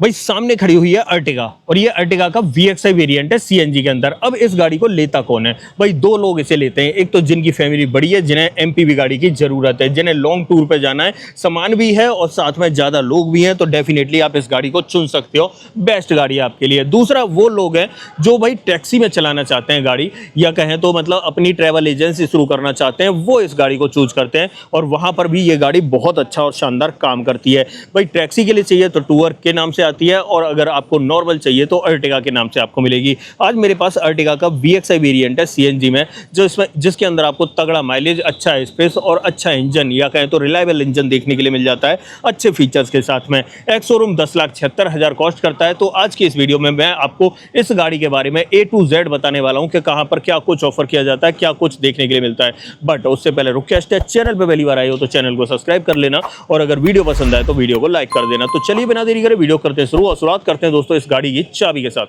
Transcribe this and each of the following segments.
भाई सामने खड़ी हुई है अर्टिगा और ये अर्टिगा का VXI वेरिएंट है सीएनजी के अंदर। अब इस गाड़ी को लेता कौन है भाई? दो लोग इसे लेते हैं। एक तो जिनकी फैमिली बड़ी है, जिन्हें एमपीवी गाड़ी की जरूरत है, जिन्हें लॉन्ग टूर पे जाना है, सामान भी है और साथ में ज्यादा लोग भी हैं, तो डेफिनेटली आप इस गाड़ी को चुन सकते हो। बेस्ट गाड़ी है आपके लिए। दूसरा वो लोग हैं जो भाई टैक्सी में चलाना चाहते हैं गाड़ी, या कहें तो मतलब अपनी ट्रैवल एजेंसी शुरू करना चाहते हैं, वो इस गाड़ी को चूज करते हैं और वहां पर भी ये गाड़ी बहुत अच्छा और शानदार काम करती है। भाई टैक्सी के लिए चाहिए तो टूर के नाम से आती है, और अगर आपको नॉर्मल चाहिए तो अर्टिगा के नाम से आपको मिलेगी। आज मेरे पास अर्टिगा का VXI वेरिएंट है सीएनजी में, जिसके अंदर आपको तगड़ा माइलेज, अच्छा स्पेस और अच्छा इंजन, या कहें तो रिलायबल इंजन देखने के लिए मिल जाता है अच्छे फीचर्स के साथ में। एक्स शोरूम 10,76,000 कॉस्ट करता है। तो आज की इस वीडियो में मैं आपको इस गाड़ी के बारे में A to Z बताने वाला हूं कि कहां पर क्या कुछ ऑफर किया जाता है, क्या कुछ देखने के लिए मिलता है। बट उससे पहले रिक्वेस्ट है, चैनल पर पहली बार आए हो तो चैनल को सब्सक्राइब कर लेना, और अगर वीडियो पसंद आए तो वीडियो को लाइक कर देना। तो चलिए बिना देरी करे वीडियो करते हैं शुरू, और शुरुआत करते हैं दोस्तों इस गाड़ी की चाबी के साथ।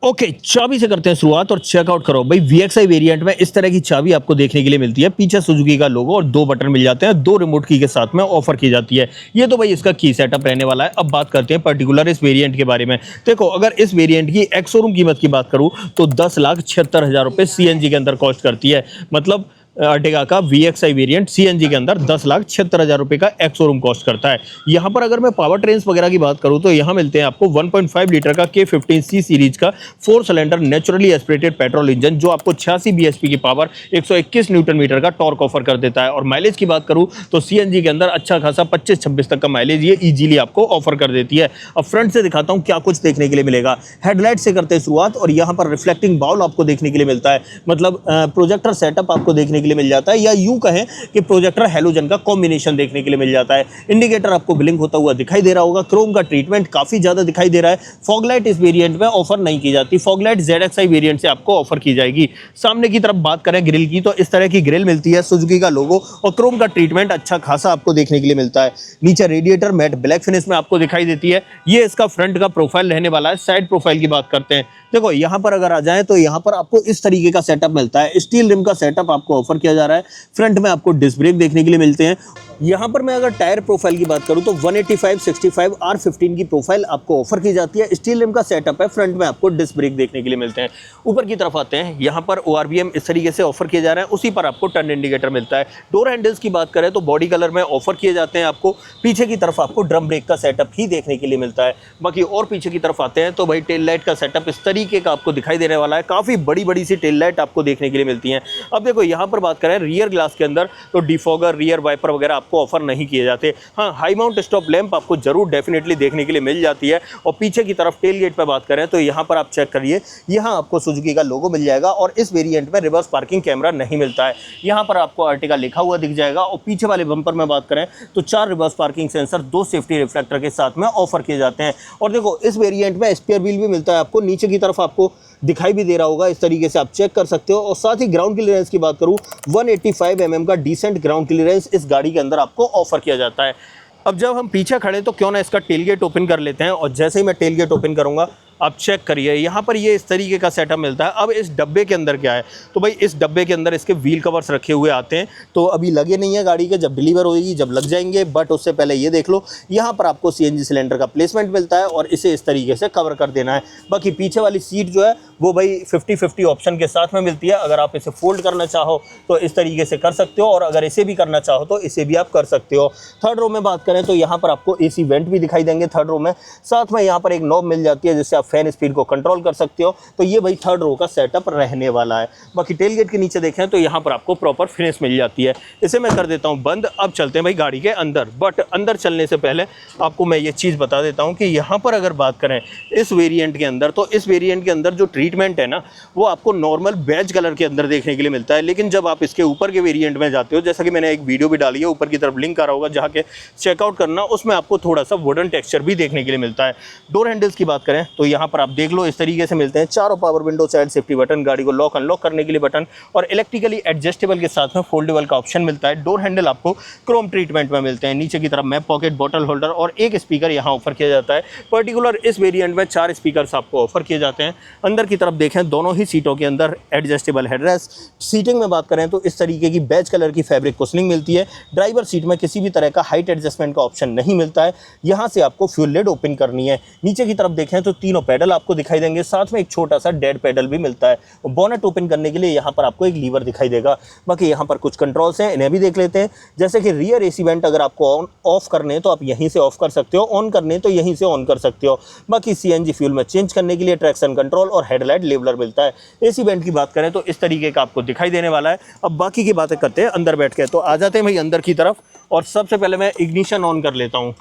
ओके, चाबी से करते हैं शुरुआत और चेकआउट करो। भाई VXI वेरिएंट में इस तरह की चाबी आपको देखने के लिए मिलती है। पीछे सुजुकी का लोगो और 2 बटन मिल जाते हैं, 2 रिमोट की के साथ में ऑफर की जाती है। ये तो भाई इसका की सेटअप रहने वाला है। अब बात करते हैं पर्टिकुलर इस वेरिएंट के बारे में। देखो, अगर इस वेरिएंट की एक्स शोरूम कीमत की बात करूं तो 10,76,000 रुपये सीएनजी के अंदर कॉस्ट करती है। मतलब अर्टिगा का VXI वेरिएंट सीएनजी के अंदर 10,76,000 रुपये का एक्स शोरूम कॉस्ट करता है। यहाँ पर अगर मैं पावर ट्रेन्स वगैरह की बात करूँ तो यहाँ मिलते हैं आपको 1.5 लीटर का K15C सीरीज का 4 cylinder naturally aspirated petrol engine, जो आपको 86 bhp की पावर, 121 न्यूटन मीटर का टॉर्क ऑफर कर देता है। और माइलेज की बात करूँ तो सीएनजी के अंदर अच्छा खासा 25-26 तक का माइलेज ये इजीली आपको ऑफर कर देती है। अब फ्रंट से दिखाता हूँ क्या कुछ देखने के लिए मिलेगा। हेडलाइट से करते हैं शुरुआत, और यहाँ पर रिफ्लेक्टिंग बाउल आपको देखने के लिए मिलता है। मतलब प्रोजेक्टर सेटअप आपको देखने के लिए मिल जाता है, या यूं कहें कि प्रोजेक्टर हेलोजन का कॉम्बिनेशन देखने के लिए मिल जाता है। इंडिकेटर आपको ब्लिंक होता हुआ दिखाई दे रहा होगा। क्रोम का ट्रीटमेंट काफी ज्यादा दिखाई दे रहा है। फॉग लाइट इस वेरिएंट में ऑफर नहीं की जाती, फॉग लाइट ZXI वेरिएंट से आपको ऑफर की जाएगी। सामने की तरफ बात करें ग्रिल की, तो इस तरह की ग्रिल मिलती है, सुजुकी का लोगो और क्रोम का ट्रीटमेंट अच्छा खासा आपको देखने के लिए मिलता है। नीचे रेडिएटर मैट ब्लैक फिनिश में आपको दिखाई देती है। ये इसका फ्रंट का प्रोफाइल रहने वाला है। साइड प्रोफाइल की बात करते हैं। देखो, यहाँ पर अगर आ जाए तो यहाँ पर आपको इस तरीके का सेटअप मिलता है। स्टील रिम का सेटअप आपको ऑफर किया जा रहा है। फ्रंट में आपको डिस्क ब्रेक देखने के लिए मिलते हैं। यहाँ पर मैं अगर टायर प्रोफाइल की बात करूँ तो 185/65 R15 की प्रोफाइल आपको ऑफर की जाती है। स्टील रिम का सेटअप है। फ्रंट में आपको डिस्क ब्रेक देखने के लिए मिलते हैं। ऊपर की तरफ आते हैं, यहाँ पर ORVM इस तरीके से ऑफर किया जा रहा है। उसी पर आपको टर्न इंडिकेटर मिलता है। डोर हैंडल्स की बात करें तो बॉडी कलर में ऑफर किए जाते हैं आपको। पीछे की तरफ आपको ड्रम ब्रेक का सेटअप ही देखने के लिए मिलता है। बाकी और पीछे की तरफ आते हैं तो भाई टेल लाइट का सेटअप इस तरीके का आपको दिखाई देने वाला है। काफी बड़ी बड़ी सी टेल लाइट आपको देखने के लिए मिलती है। अब देखो, यहाँ पर बात करें रियर ग्लास के अंदर तो डिफॉगर, रियर वाइपर वगैरह आपको ऑफर नहीं किए जाते। हाँ, हाई माउंट स्टॉप लैंप आपको जरूर डेफिनेटली देखने के लिए मिल जाती है। और पीछे की तरफ टेल गेट पर बात करें तो यहाँ पर आप चेक करिए, यहाँ आपको सुजुकी का लोगो मिल जाएगा। और इस वेरिएंट में रिवर्स पार्किंग कैमरा नहीं मिलता है। यहाँ पर आपको अर्टिगा लिखा हुआ दिख जाएगा। और पीछे वाले बम्पर में बात करें तो 4 reverse parking sensor, 2 safety reflector के साथ में ऑफर किए जाते हैं। और देखो, इस वेरिएंट में स्पेयर व्हील भी मिलता है आपको। नीचे की तरफ आपको दिखाई भी दे रहा होगा, इस तरीके से आप चेक कर सकते हो। और साथ ही ग्राउंड क्लियरेंस की बात करूं, 185 mm का डिसेंट ग्राउंड क्लियरेंस इस गाड़ी के अंदर आपको ऑफर किया जाता है। अब जब हम पीछे खड़े तो क्यों ना इसका टेलगेट ओपन कर लेते हैं। और जैसे ही मैं टेलगेट ओपन करूंगा, आप चेक करिए, यहाँ पर ये इस तरीके का सेटअप मिलता है। अब इस डब्बे के अंदर क्या है, तो भाई इस डब्बे के अंदर इसके व्हील कवर्स रखे हुए आते हैं। तो अभी लगे नहीं है गाड़ी के, जब डिलीवर होगी जब लग जाएंगे। बट उससे पहले ये देख लो, यहाँ पर आपको CNG सिलेंडर का प्लेसमेंट मिलता है और इसे इस तरीके से कवर कर देना है। बाकी पीछे वाली सीट जो है वो भाई 50-50 ऑप्शन के साथ में मिलती है। अगर आप इसे फोल्ड करना चाहो तो इस तरीके से कर सकते हो, और अगर इसे भी करना चाहो तो इसे भी आप कर सकते हो। थर्ड रो में बात करें तो यहाँ पर आपको AC वेंट भी दिखाई देंगे थर्ड रो में। साथ में यहाँ पर एक नॉब मिल जाती है जिससे आप फैन स्पीड को कंट्रोल कर सकते हो। तो ये भाई थर्ड रो का सेटअप रहने वाला है। बाकी टेलगेट के नीचे देखें तो यहाँ पर आपको प्रॉपर फिनिश मिल जाती है। इसे मैं कर देता हूँ बंद। अब चलते हैं भाई गाड़ी के अंदर। बट अंदर चलने से पहले आपको मैं ये चीज़ बता देता हूँ कि यहाँ पर अगर बात करें इस वेरिएंट के अंदर, तो इस वेरिएंट के अंदर जो ट्रीटमेंट है ना, वो आपको नॉर्मल बेज कलर के अंदर देखने के लिए मिलता है। लेकिन जब आप इसके ऊपर के वेरिएंट में जाते हो, जैसा कि मैंने एक वीडियो भी डाली है, ऊपर की तरफ लिंक आ रहा होगा, जहाँ के चेकआउट करना, उसमें आपको थोड़ा सा वुडन टेक्सचर भी देखने के लिए मिलता है। डोर हैंडल्स की बात करें तो यहाँ पर आप देख लो, इस तरीके से मिलते हैं। चारों power window, side safety button, गाड़ी को लॉक अनलॉक करने के लिए बटन, और इलेक्ट्रिकली एडजस्टेबल के साथ में फोल्डेबल का ऑप्शन मिलता है। डोर हैंडल आपको क्रोम ट्रीटमेंट में मिलते हैं। नीचे की तरफ मैप पॉकेट, बॉटल होल्डर और एक स्पीकर यहाँ ऑफर किया जाता है। पर्टिकुलर इस वेरिएंट में 4 स्पीकर आपको ऑफर किए जाते हैं। अंदर की की तरफ देखें दोनों ही सीटों के अंदर एडजस्टेबल हेडरेस्ट। सीटिंग में बात करें तो इस तरीके की बेज कलर की फैब्रिक कुशनिंग मिलती है। ड्राइवर सीट में किसी भी तरह का हाइट एडजस्टमेंट का ऑप्शन नहीं मिलता है। यहाँ से आपको फ्यूल लिड ओपन करनी है। नीचे की तरफ देखें तो तीनों पैडल आपको दिखाई देंगे, साथ में एक छोटा सा डेड पैडल भी मिलता है। बोनेट ओपन करने के लिए यहाँ पर आपको एक लीवर दिखाई देगा। बाकी यहाँ पर कुछ कंट्रोल्स हैं, इन्हें भी देख लेते हैं। जैसे कि रियर एसी वेंट अगर आपको ऑन ऑफ करने तो आप यहीं से ऑफ कर सकते हो, ऑन करने तो यहीं से ऑन कर सकते हो। बाकी सीएनजी फ्यूल में चेंज करने के लिए ट्रैक्शन कंट्रोल और हेडलाइट लेवलर मिलता है। एसी वेंट की बात करें तो इस तरीके का आपको दिखाई देने वाला है। अब बाकी की बातें करते हैं अंदर बैठ के। तो आ जाते हैं भाई अंदर की तरफ, और सबसे पहले मैं इग्निशन ऑन कर लेता हूँ,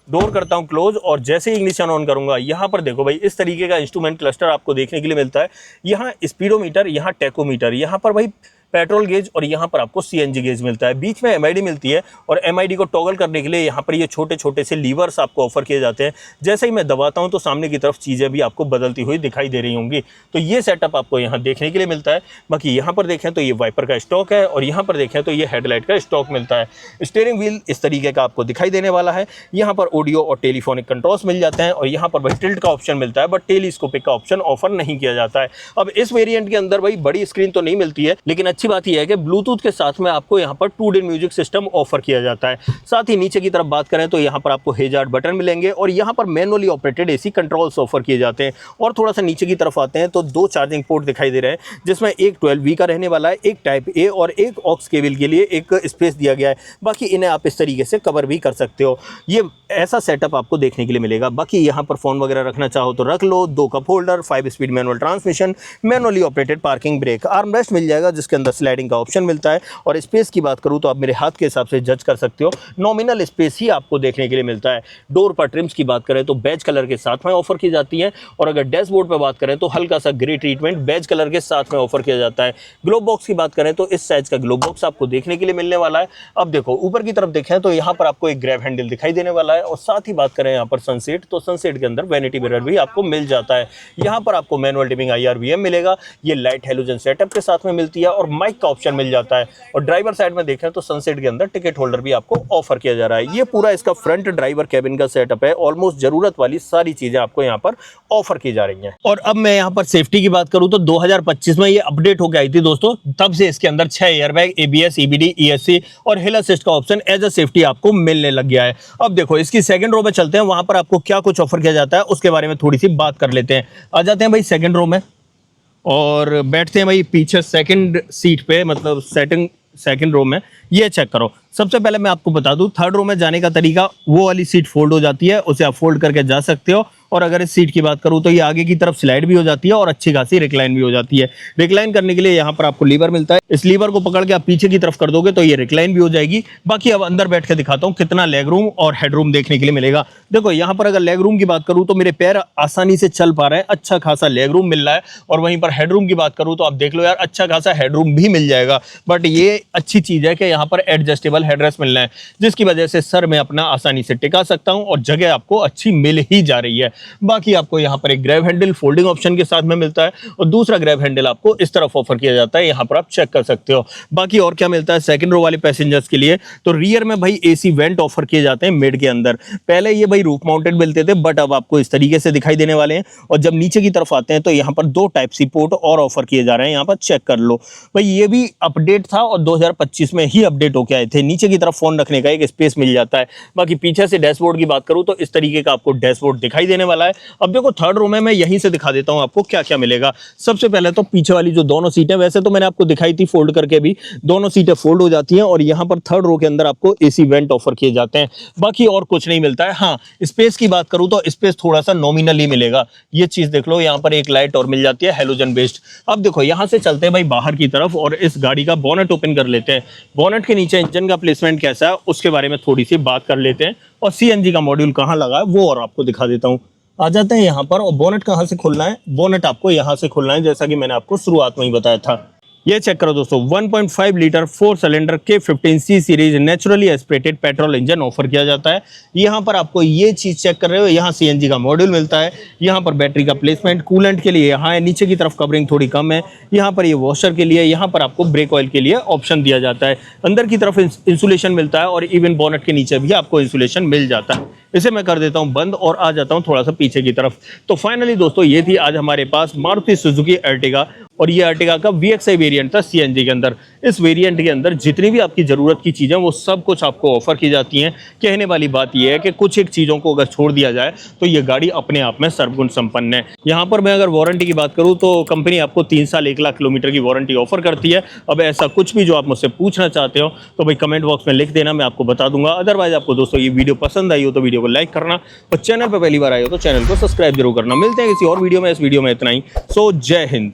डोर करता हूं क्लोज, और जैसे ही इग्निशन ऑन करूंगा यहाँ पर देखो भाई इस तरीके का इंस्ट्रूमेंट क्लस्टर आपको देखने के लिए मिलता है। यहाँ स्पीडोमीटर, यहाँ टेकोमीटर, यहाँ पर भाई पेट्रोल गेज, और यहाँ पर आपको सीएनजी गेज मिलता है। बीच में एमआईडी मिलती है, और एमआईडी को टॉगल करने के लिए यहाँ पर ये छोटे छोटे से लीवर्स आपको ऑफर किए जाते हैं। जैसे ही मैं दबाता हूँ तो सामने की तरफ चीज़ें भी आपको बदलती हुई दिखाई दे रही होंगी। तो ये सेटअप आपको यहाँ देखने के लिए मिलता है। बाकी यहाँ पर देखें तो ये वाइपर का स्टॉक है, और यहाँ पर देखें तो ये हेडलाइट का स्टॉक मिलता है। स्टीयरिंग व्हील इस तरीके का आपको दिखाई देने वाला है। यहाँ पर ऑडियो और टेलीफोनिक कंट्रोल्स मिल जाते हैं, और यहाँ पर भाई टिल्ट का ऑप्शन मिलता है, बट टेलीस्कोपिक का ऑप्शन ऑफर नहीं किया जाता है। अब इस वेरिएंट के अंदर भाई बड़ी स्क्रीन तो नहीं मिलती है, लेकिन अच्छी बात यह है कि ब्लूटूथ के साथ में आपको यहाँ पर 2D म्यूजिक सिस्टम ऑफर किया जाता है। साथ ही नीचे की तरफ बात करें तो यहाँ पर आपको हेजार्ड बटन मिलेंगे, और यहाँ पर manually operated AC controls offer किए जाते हैं। और थोड़ा सा नीचे की तरफ आते हैं तो 2 चार्जिंग पोर्ट दिखाई दे रहे हैं, जिसमें एक 12V का रहने वाला है, एक टाइप ए, और एक ऑक्स केबल के लिए एक स्पेस दिया गया है। बाकी इन्हें आप इस तरीके से कवर भी कर सकते हो। ये ऐसा सेटअप आपको देखने के लिए मिलेगा। बाकी यहाँ पर फोन वगैरह रखना चाहो तो रख लो। 2 cup holder, 5 speed manual transmission, manually operated parking brake, armrest मिल जाएगा जिसके अंदर स्लाइडिंग का ऑप्शन मिलता है। और स्पेस की बात करूं तो आप मेरे हाथ के हिसाब से जज कर सकते हो, नॉमिनल स्पेस ही आपको देखने के लिए मिलता है। डोर पर ट्रिम्स की बात करें तो बेज कलर के साथ में ऑफर की जाती है, और अगर डैशबोर्ड पर बात करें तो हल्का सा ग्रे ट्रीटमेंट बेज कलर के साथ में ऑफर किया जाता है। ग्लो बॉक्स की बात करें तो इस साइज का ग्लो बॉक्स आपको देखने के लिए मिलने वाला है। अब देखो ऊपर की तरफ देखें तो यहाँ पर आपको एक ग्रैब हैंडल दिखाई देने वाला है, और साथ ही बात करें यहाँ पर सनसेट, तो सनसेट के अंदर वैनिटी मिरर भी आपको मिल जाता है। यहाँ पर आपको मैनुअल डिमिंग IRVM मिलेगा, ये लाइट हेलोजन सेटअप के साथ में मिलती है, और माइक का ऑप्शन मिल जाता है। और ड्राइवर साइड में देखें तो सनसेट के अंदर टिकट होल्डर भी आपको ऑफर किया जा रहा है। ये पूरा इसका फ्रंट ड्राइवर कैबिन का सेटअप है। ऑलमोस्ट जरूरत वाली सारी चीजें आपको यहाँ पर ऑफर की जा रही हैं। और अब मैं यहाँ पर सेफ्टी की बात करूँ तो 2025 में ये अपडेट होकर आई थी दोस्तों, तब से इसके अंदर 6 एयरबैग, ABS, EBD, ESC और हिल असिस्ट का ऑप्शन एज अ सेफ्टी आपको मिलने लग गया है। अब देखो इसकी सेकंड रो में चलते हैं, वहां पर आपको क्या कुछ ऑफर किया जाता है उसके बारे में थोड़ी सी बात कर लेते हैं। आ जाते हैं भाई सेकंड रो में, और बैठते हैं भाई पीछे सेकंड सीट पे, मतलब सेकंड रो में। ये चेक करो, सबसे पहले मैं आपको बता दूं थर्ड रो में जाने का तरीका, वो वाली सीट फोल्ड हो जाती है, उसे आप फोल्ड करके जा सकते हो। और अगर इस सीट की बात करूं तो ये आगे की तरफ स्लाइड भी हो जाती है और अच्छी खासी रिक्लाइन भी हो जाती है। रिक्लाइन करने के लिए यहाँ पर आपको लीवर मिलता है, इस लीवर को पकड़ के आप पीछे की तरफ कर दोगे तो ये रिक्लाइन भी हो जाएगी। बाकी अब अंदर बैठ के दिखाता हूँ कितना लेग रूम और हेड रूम देखने के लिए मिलेगा। देखो यहाँ पर अगर लेग रूम की बात करूँ तो मेरे पैर आसानी से चल पा रहे हैं, अच्छा खासा लेग रूम मिल रहा है। और वहीं पर हेड रूम की बात करूँ तो आप देख लो यार, अच्छा खासा हेड रूम भी मिल जाएगा। बट ये अच्छी चीज है कि यहाँ पर एडजस्टेबल हेडरेस्ट मिलना है, जिसकी वजह से सर में अपना आसानी से टिका सकता हूँ, और जगह आपको अच्छी मिल ही जा रही है। बाकी आपको यहाँ पर एक ग्रैब हैंडल फोल्डिंग ऑप्शन के साथ में मिलता है, और दूसरा ग्रैब हैंडल आपको इस तरफ ऑफर किया जाता है, यहाँ पर आप चेक कर सकते हो। बाकी और क्या मिलता है सेकंड रो वाले पैसेंजर्स के लिए, तो रियर में भाई एसी वेंट ऑफर किए जाते हैं मिड के अंदर। पहले ये भाई रूफ माउंटेड मिलते थे, बट अब आपको इस तरीके से दिखाई देने वाले हैं। और जब नीचे की तरफ आते हैं तो यहाँ पर 2 टाइप सी पोर्ट और ऑफर किए जा रहे हैं, यहाँ पर चेक कर लो भाई। ये भी अपडेट था और 2025 में ही अपडेट होके आए थे। नीचे की तरफ फोन रखने का एक स्पेस मिल जाता है। बाकी पीछे से डैशबोर्ड की बात करूं तो इस तरीके का आपको डैशबोर्ड दिखाई देने वाला है। अब देखो थर्ड रो में मैं यहीं से दिखा देता हूं आपको क्या क्या मिलेगा। सबसे पहले तो पीछे वाली जो दोनों सीटें, वैसे तो मैंने आपको दिखाई थी फोल्ड करके भी, दोनों सीटें फोल्ड हो जाती हैं, और यहाँ पर थर्ड रो के अंदर आपको एसी वेंट ऑफर किए जाते हैं। बाकी और कुछ नहीं मिलता है। हाँ, स्पेस की बात करूं तो स्पेस थोड़ा सा नॉमिनली मिलेगा। ये चीज देख लो, यहाँ पर एक लाइट और मिल जाती है हेलोजन बेस्ड। अब देखो यहाँ से चलते हैं भाई बाहर की तरफ, और इस गाड़ी का बोनेट ओपन कर लेते हैं। बोनेट के नीचे इंजन का प्लेसमेंट कैसा है उसके बारे में थोड़ी सी बात कर लेते हैं, और सीएनजी का मॉड्यूल कहाँ लगा है वो और आपको दिखा देता हूँ। आ जाते हैं यहाँ पर, और बोनेट कहाँ से खोलना है, बोनेट आपको यहाँ से खोलना है, जैसा कि मैंने आपको शुरुआत में ही बताया था। ये चेक करो दोस्तों, 1.5 लीटर 4 सिलेंडर के 15C series naturally aspirated petrol engine offer किया जाता है। यहाँ पर आपको ये चीज़ चेक कर रहे हो, यहाँ CNG का मॉड्यूल मिलता है, यहाँ पर बैटरी का प्लेसमेंट, कूलेंट के लिए यहाँ है, नीचे की तरफ कवरिंग थोड़ी कम है, यहाँ पर ये वॉशर के लिए, यहाँ पर आपको ब्रेक ऑयल के लिए ऑप्शन दिया जाता है। अंदर की तरफ इंसुलेशन मिलता है और इवन बोनट के नीचे भी आपको इंसुलेशन मिल जाता है। इसे मैं कर देता हूं बंद और आ जाता हूं थोड़ा सा पीछे की तरफ। तो फाइनली दोस्तों ये थी आज हमारे पास मारुति सुजुकी अर्टिगा, और ये अर्टिगा का VXI वेरिएंट था CNG के अंदर। इस वेरिएंट के अंदर जितनी भी आपकी ज़रूरत की चीज़ें वो सब कुछ आपको ऑफर की जाती हैं। कहने वाली बात ये है कि कुछ एक चीज़ों को अगर छोड़ दिया जाए तो ये गाड़ी अपने आप में सर्वगुण संपन्न है। यहाँ पर मैं अगर वारंटी की बात करूँ तो कंपनी आपको 3 साल 1 लाख किलोमीटर की वारंटी ऑफर करती है। अब ऐसा कुछ भी जो आप मुझसे पूछना चाहते हो तो भाई कमेंट बॉक्स में लिख देना, मैं आपको बता दूंगा। अदरवाइज आपको दोस्तों ये वीडियो पसंद आई हो तो वीडियो को लाइक करना, और चैनल पर पहली बार आए हो तो चैनल को सब्सक्राइब जरूर करना। मिलते हैं किसी और वीडियो में, इस वीडियो में इतना ही। सो जय हिंद।